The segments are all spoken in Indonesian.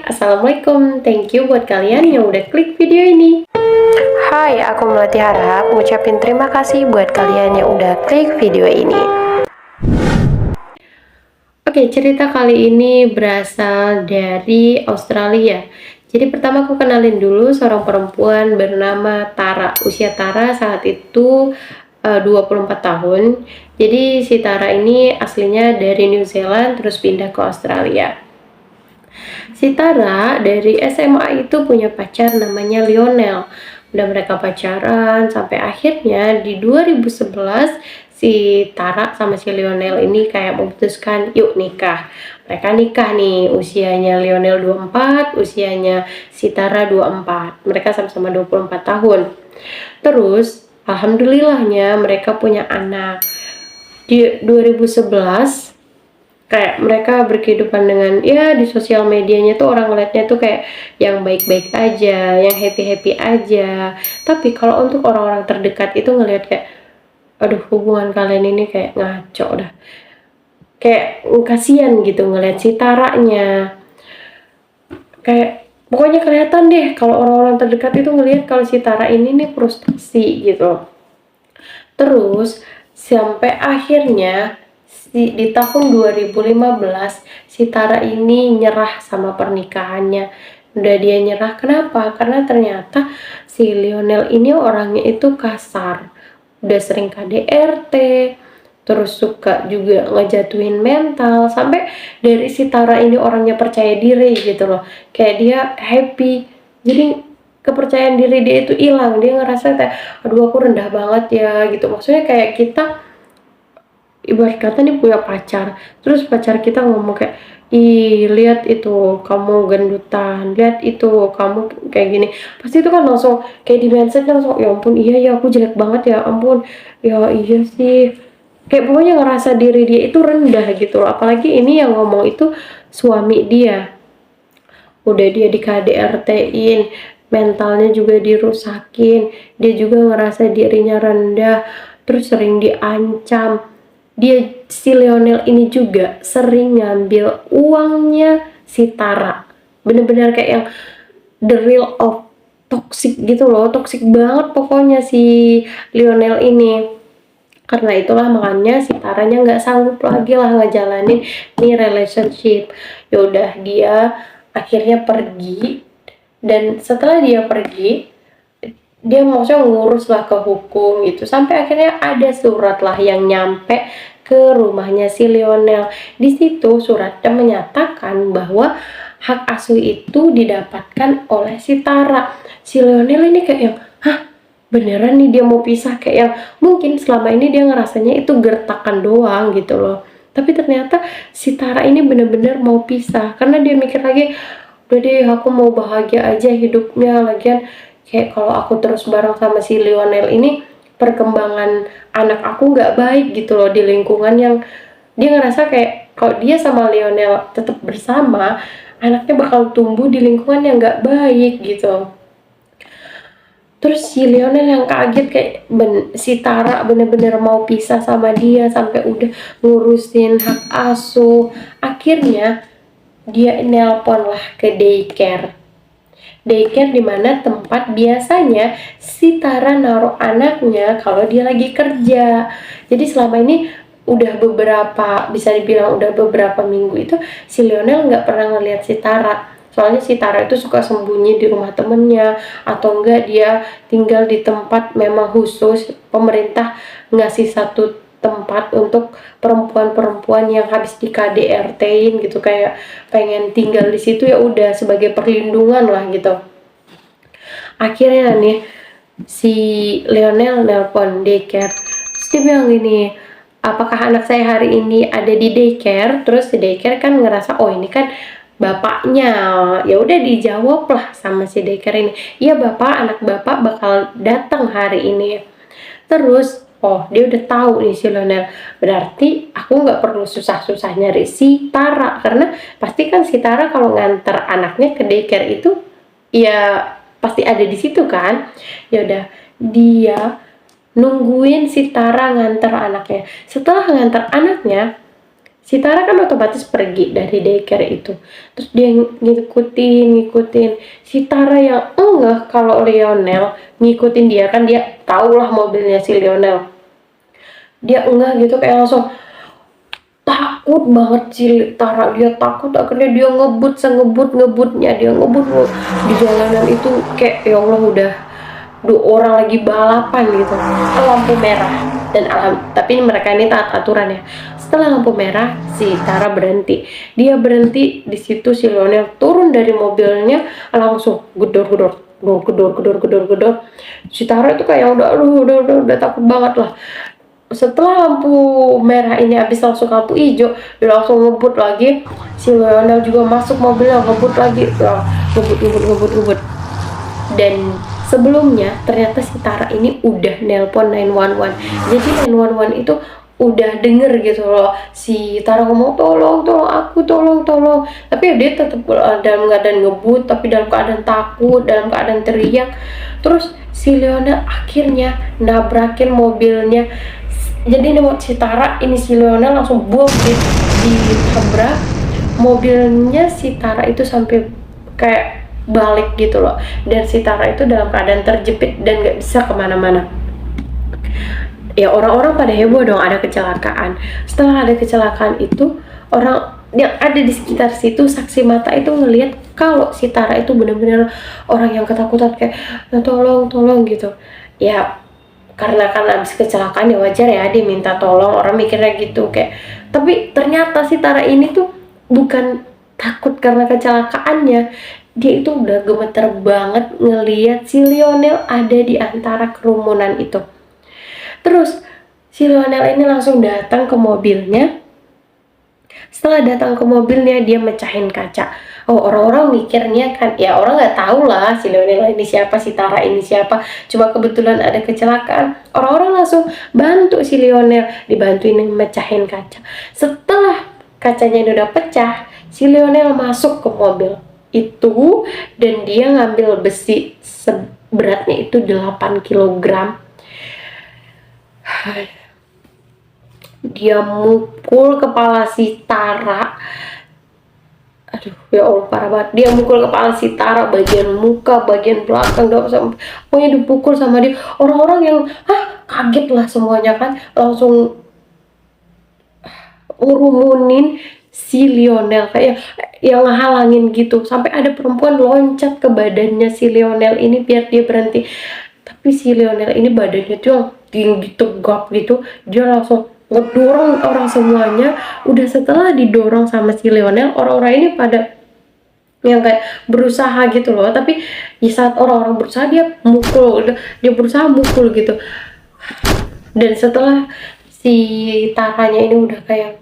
Assalamualaikum. Thank you buat kalian yang udah klik video ini. Hai, aku Melati Harap ngucapin terima kasih buat kalian yang udah klik video ini. Oke, cerita kali ini berasal dari Australia. Jadi pertama aku kenalin dulu seorang perempuan bernama Tara. Usia Tara saat itu 24 tahun. Jadi si Tara ini aslinya dari New Zealand terus pindah ke Australia. Si Tara dari SMA itu punya pacar namanya Lionel. Udah mereka pacaran sampai akhirnya di 2011 si Tara sama si Lionel ini kayak memutuskan yuk nikah. Mereka nikah nih, usianya Lionel 24, usianya si Tara 24. Mereka sama-sama 24 tahun. Terus alhamdulillahnya mereka punya anak. Di 2011 kayak mereka berkehidupan dengan ya di sosial medianya tuh orang ngeliatnya tuh kayak yang baik-baik aja, yang happy-happy aja. Tapi kalau untuk orang-orang terdekat itu ngeliat kayak aduh hubungan kalian ini kayak ngaco dah. Kayak kasihan gitu ngeliat si Taranya. Kayak pokoknya kelihatan deh kalau orang-orang terdekat itu ngeliat kalau si Tara ini nih frustasi gitu. Terus sampai akhirnya di tahun 2015 si Tara ini nyerah sama pernikahannya. Udah dia nyerah, kenapa? Karena ternyata si Lionel ini orangnya itu kasar, udah sering KDRT, terus suka juga ngejatuhin mental, sampai dari si Tara ini orangnya percaya diri gitu loh, kayak dia happy, jadi kepercayaan diri dia itu hilang. Dia ngerasa kayak aduh aku rendah banget ya gitu. Maksudnya kayak kita ibarat kata nih punya pacar, terus pacar kita ngomong kayak ih lihat itu kamu gendutan, lihat itu kamu kayak gini, pasti itu kan langsung kayak di mindset langsung ya ampun iya ya aku jelek banget ya ampun ya iya sih, kayak pokoknya ngerasa diri dia itu rendah gitu loh. Apalagi ini yang ngomong itu suami dia, udah dia di KDRT-in, mentalnya juga dirusakin, dia juga ngerasa dirinya rendah, terus sering diancam. Dia si Lionel ini juga sering ngambil uangnya si Tara. Bener-bener kayak yang the real of toxic gitu loh, toxic banget pokoknya si Lionel ini. Karena itulah makanya si Taranya nggak sanggup lagi lah ngejalanin nih relationship. Yaudah dia akhirnya pergi, dan setelah dia pergi dia maksudnya ngurus lah ke hukum gitu, sampai akhirnya ada surat lah yang nyampe ke rumahnya si Lionel. Di situ suratnya menyatakan bahwa hak asuh itu didapatkan oleh si Tara. Si Lionel ini kayak yang hah beneran nih dia mau pisah, kayak yang mungkin selama ini dia ngerasanya itu gertakan doang gitu loh, tapi ternyata si Tara ini bener-bener mau pisah karena dia mikir lagi udah deh aku mau bahagia aja hidupnya, lagian kayak kalau aku terus bareng sama si Lionel ini perkembangan anak aku nggak baik gitu loh di lingkungan yang dia ngerasa kayak kalau dia sama Lionel tetap bersama anaknya bakal tumbuh di lingkungan yang nggak baik gitu. Terus si Lionel yang kaget kayak si Tara bener-bener mau pisah sama dia sampai udah ngurusin hak asuh. Akhirnya dia nelpon lah ke daycare dimana tempat biasanya si Tara naruh anaknya kalau dia lagi kerja. Jadi selama ini udah beberapa, bisa dibilang udah beberapa minggu itu si Lionel nggak pernah ngeliat si Tara. Soalnya si Tara itu suka sembunyi di rumah temennya, atau enggak dia tinggal di tempat memang khusus pemerintah ngasih satu tempat untuk perempuan-perempuan yang habis di KDRT-in gitu, kayak pengen tinggal di situ ya udah sebagai perlindungan lah gitu. Akhirnya nih si Lionel nelpon daycare, terus dia bilang gini, apakah anak saya hari ini ada di daycare? Terus si daycare kan ngerasa oh ini kan bapaknya, ya udah dijawab lah sama si daycare ini, iya bapak, anak bapak bakal datang hari ini. Terus oh dia udah tahu nih si Lionel, berarti aku nggak perlu susah-susah nyari si Tara, karena pasti kan si Tara kalau nganter anaknya ke daycare itu ya pasti ada di situ kan. Ya udah dia nungguin si Tara nganter anaknya. Setelah nganter anaknya Si Tara kan otomatis pergi dari daycare itu. Terus dia ngikutin. Si Tara yang enggak kalau Lionel ngikutin dia, kan dia tahulah mobilnya si Lionel. Dia enggak gitu, kayak langsung takut banget si Tara. Dia takut, akhirnya dia ngebutnya, dia ngebut di jalanan itu. Kayak ya Allah, udah dua orang lagi balapan gitu, lampu merah. Dan tapi mereka ini taat aturan ya. Setelah lampu merah, si Tara berhenti. Dia berhenti di situ, si Lionel turun dari mobilnya, langsung gedor. Si Tara itu kayak udah takut banget lah. Setelah lampu merah ini habis, langsung lampu hijau, dia langsung ngebut lagi. Si Lionel juga masuk mobilnya, ngebut lagi, ya, ngebut. Dan sebelumnya ternyata si Tara ini udah nelpon 911. Jadi 911 itu udah denger gitu loh, si Tara ngomong tolong aku, tolong. Tapi dia tetap dalam keadaan ngebut, tapi dalam keadaan takut, dalam keadaan teriak. Terus si Lionel akhirnya nabrakin mobilnya. Jadi si Tara ini, si Lionel langsung buang ditabrak mobilnya. Si Tara itu sampai kayak balik gitu loh, dan si Tara itu dalam keadaan terjepit dan gak bisa kemana-mana. Ya orang-orang pada heboh dong, ada kecelakaan. Setelah ada kecelakaan itu, orang yang ada di sekitar situ, saksi mata itu ngelihat kalau si Tara itu benar-benar orang yang ketakutan, kayak tolong gitu ya. Karena kan abis kecelakaan ya wajar ya dia minta tolong, orang mikirnya gitu kayak. Tapi ternyata si Tara ini tuh bukan takut karena kecelakaannya, dia itu udah gemeter banget ngelihat si Lionel ada di antara kerumunan itu. Terus si Lionel ini langsung datang ke mobilnya. Setelah datang ke mobilnya, dia mecahin kaca. Oh, orang-orang mikirnya kan, ya orang nggak tahu lah si Lionel ini siapa, si Tara ini siapa. Cuma kebetulan ada kecelakaan. Orang-orang langsung bantu si Lionel, dibantuin mecahin kaca. Setelah kacanya udah pecah, si Lionel masuk ke mobil itu dan dia ngambil besi seberatnya itu 8 kg. Dia mukul kepala si Tara. Aduh ya Allah, parah banget. Dia mukul kepala si Tara, bagian muka, bagian belakang, pokoknya dipukul sama dia. Orang-orang yang kaget lah semuanya kan, langsung ngurumunin si Lionel, kayak yang ngehalangin gitu. Sampai ada perempuan loncat ke badannya si Lionel ini biar dia berhenti. Tapi si Lionel ini badannya tuh yang tinggi tegap gitu, dia langsung ngedorong orang semuanya. Udah setelah didorong sama si Lionel, orang-orang ini pada yang kayak berusaha gitu loh. Tapi di saat orang-orang berusaha, dia berusaha mukul gitu. Dan setelah si Taranya ini udah kayak,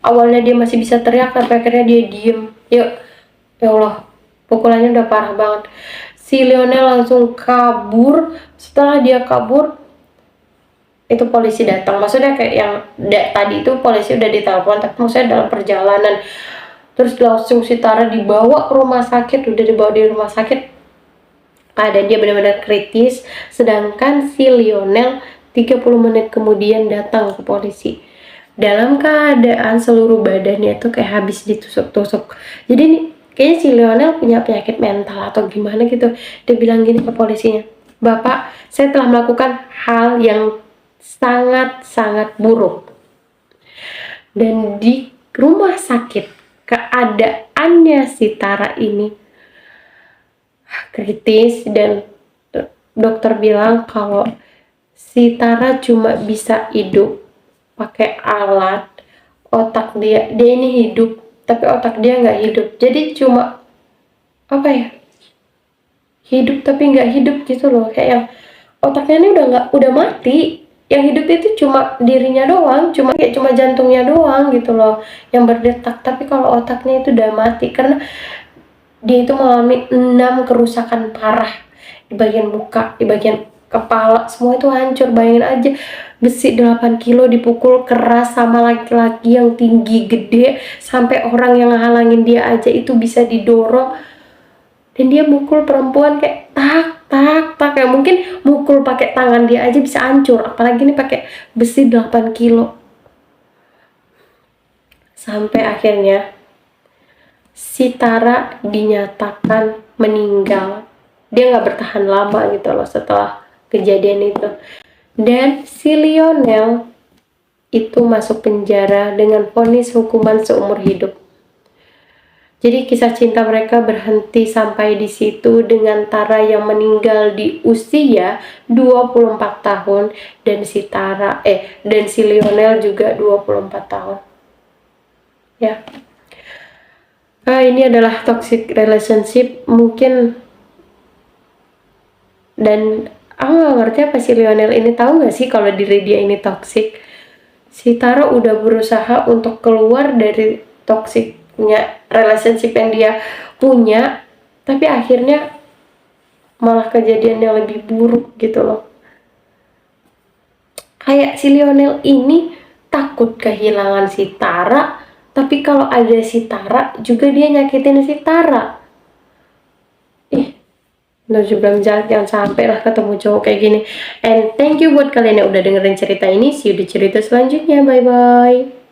awalnya dia masih bisa teriak, tapi akhirnya dia diem. Ya Allah, pukulannya udah parah banget. Si Lionel langsung kabur. Setelah dia kabur, itu polisi datang. Maksudnya kayak yang tadi itu polisi udah ditelepon, tapi maksudnya dalam perjalanan. Terus langsung si Tara dibawa ke rumah sakit. Udah dibawa di rumah sakit, keadaan dia benar-benar kritis. Sedangkan si Lionel 30 menit kemudian datang ke polisi dalam keadaan seluruh badannya itu kayak habis ditusuk-tusuk. Jadi nih, kayaknya si Lionel punya penyakit mental atau gimana gitu. Dia bilang gini ke polisinya, "Bapak, saya telah melakukan hal yang sangat-sangat buruk." Dan di rumah sakit, keadaannya si Tara ini kritis, dan dokter bilang kalau si Tara cuma bisa hidup pakai alat. Otak dia ini hidup, tapi otak dia nggak hidup. Jadi cuma hidup tapi nggak hidup gitu loh, kayak yang otaknya ini udah mati. Yang hidup itu cuma dirinya doang, cuma jantungnya doang gitu loh yang berdetak. Tapi kalau otaknya itu udah mati, karena dia itu mengalami 6 kerusakan parah di bagian muka, di bagian kepala, semua itu hancur. Bayangin aja, besi 8 kilo dipukul keras sama laki-laki yang tinggi gede, sampai orang yang ngehalangin dia aja itu bisa didorong. Dan dia mukul perempuan kayak tak, kayak mungkin mukul pakai tangan dia aja bisa hancur, apalagi ini pakai besi 8 kilo. sampai akhirnya si Tara dinyatakan meninggal. Dia nggak bertahan lama gitu loh setelah kejadian itu. Dan si Lionel itu masuk penjara dengan vonis hukuman seumur hidup. Jadi kisah cinta mereka berhenti sampai di situ dengan Tara yang meninggal di usia 24 tahun dan si Lionel juga 24 tahun. Ya. Ini adalah toxic relationship mungkin, dan aku nggak ngerti apa si Lionel ini tahu nggak sih kalau diri dia ini toxic. Si Tara udah berusaha untuk keluar dari toksiknya relationship yang dia punya, tapi akhirnya malah kejadiannya lebih buruk gitu loh. Kayak si Lionel ini takut kehilangan si Tara, tapi kalau ada si Tara juga dia nyakitin si Tara. Najwa jalan, jangan sampai lah ketemu cowok kayak gini. And thank you buat kalian yang udah dengerin cerita ini. See you di cerita selanjutnya. Bye bye.